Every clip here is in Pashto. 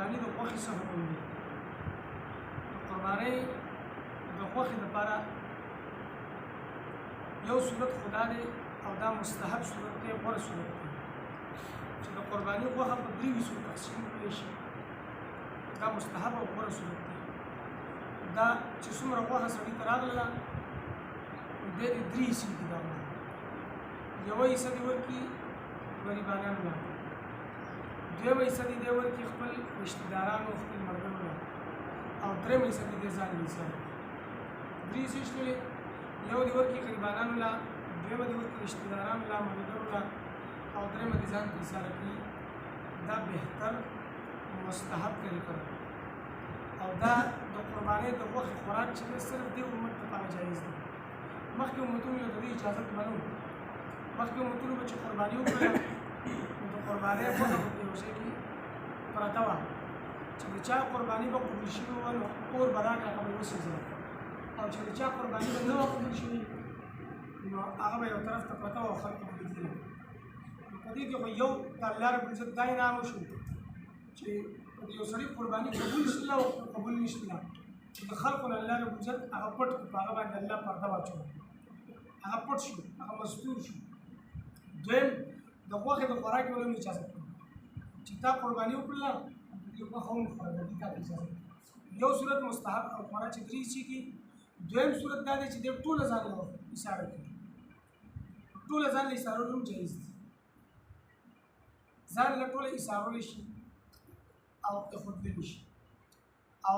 قرباني د غوښې څه حکم دی؟ د قربانۍ د غوښې لپاره یو صورت خدا دی او دا مستحب صورت دی، غوره صورت دی چې د قرباني غوښه په درې حصو تقسیم کړی شي. دا مستحب او غوره صورت دی. دا چې څومره غوښه سړي ته راغله نو دی د درې حصې دي. دا یوه حصه دې ورکړي غریبانانو له، دویمه حصه دې ورکړي خپل رشتهدارانو خپل ملګرو له، او درېیمه حصه دې ځان له حسابه. درې حصې شولې، یو دې ورکړي غریبانانو له، دویمه دې ورکړي رشتهدارانو له ملګرو له، او درېیمه دې ځان ته حسابه کړي. دا بهتر مستحب طریقه ده. او دا د قربانۍ د غوښې خوراک چې دی صرف دې امت لپاره جایز دی. مخکې امتونو یې د دې اجازت منو. مخکې امتونو به چې قرباني وکړله نو د قربانۍ غوښه به په یو ځای کې پرته وه چې د چا قرباني به قبول شوې وه نو اور به راکړه، هغه به یې وسوځوله، او چې د چا قرباني به نه وه قبول شوې نو هغه به یو طرف ته پرته وه او خلکو به لیدله. نو په دې کې خو یو د الله رب العزت دا انعام وشو چې د یو سړي قرباني قبول شوله او قبول نه شوله، چې د خلکو نه الله رب العزت هغه پټ کړو، په هغه باندې الله پرده واچوله، هغه پټ شو، هغه مستور شو. دویم د غوښې د خوراک یې ولې اجازه کړو چې تا قرباني وکړله دې غوښه هم وخوره، د دې تا ته اجازه کړو. یو صورت مستحب او غوره چې درې حصې کې. دویم صورت دا دی چې دی ټوله ځان له ایساره کړي، ټوله ځان له ایسارولو هم جایز دي. ځان له ټوله ایسارولی شي او ایښودلی شي. او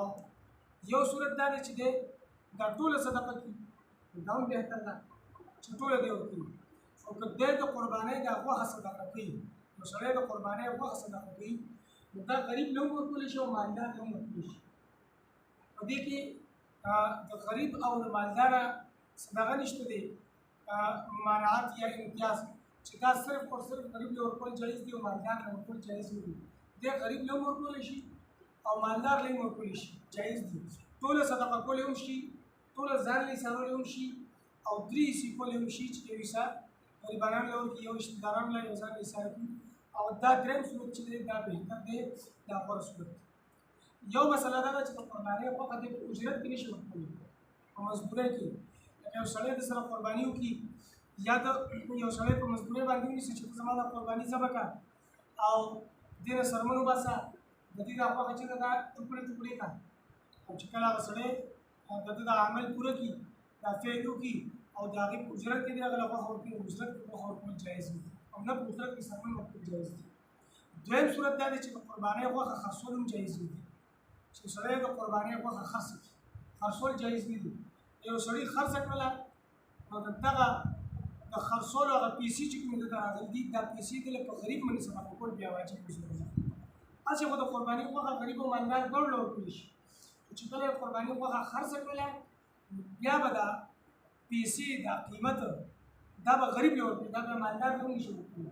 یو صورت دا دی چې دی دا ټوله صدقه کړي، دا هم بهتر ده چې ټوله دی ورکړي. او که دی د قربانۍ دا غوښه صدقه کوي، نو سړی د قربانۍ غوښه صدقه کوي، نو دا غریب له هم ورکولی شي او مالدار له هم ورکولی شي. په دې کې د غریب او د مالداره صدقه نشته دی مانعات یا امتیاز چې دا صرف او صرف غریب له ورکول جایز دي او مالدار له ورکول جایز نه دي. دی غریب له هم ورکولی شي او مالدار له هم ورکولی شي، جایز دي. ټوله صدقه کولی هم شي، ټوله ځان له ایسارولی هم شي، او درې حصې کولی هم شي چې یو حصه غریبانانو له ورکړي، یو رشتهدارانو له، یو ځان له ایساره کړي. او دا درېیم صورت چې دی دا بهتر دی، دا غوره صورت دی. یو مسله دا ده چې د قربانۍ غوښه دی په اجرت کې نشي ورکولی، په مزدورۍ کې. لکه یو سړی د سره قرباني وکړي یا د یو سړی په مزدورۍ باندې ونیسي چې ته زما دا قرباني ذبح کړه او دې نه سرمن وباسه، د دې دا غوښه چې ده دا ټوکړې ټوکړې کړه. او چې کله هغه سړی د ده دا عمل پوره کړي، دا فعل وکړي او د هغې په اجرت کې دې هغه له غوښه ورکړي، اجرت کې غوښه ورکول جایز دي، او نه په اجرت کې سرمن ورکول جایز دي. دویم صورت دا دی چې د قربانۍ غوښه خرڅول هم جایز نه دي، چې سړی د قربانۍ غوښه خرڅ کړي، خرڅول جایز نه دي. یو سړي خرڅه کړله نو د دغه د خرڅولو هغه پیسې چې کومې دته راغلي دي، دا پیسې دله په غریب باندې صدقه کول بیا واجب دي. هسې خو د قرباني غوښه غریب او مالدار دواړو له ورکولی شي، چې کله یې قرباني غوښه خرڅه کړله بیا به دا پیسې دا قیمت دا به غریب له ورکوي، دا به مالدار ته هم نشي ورکولی.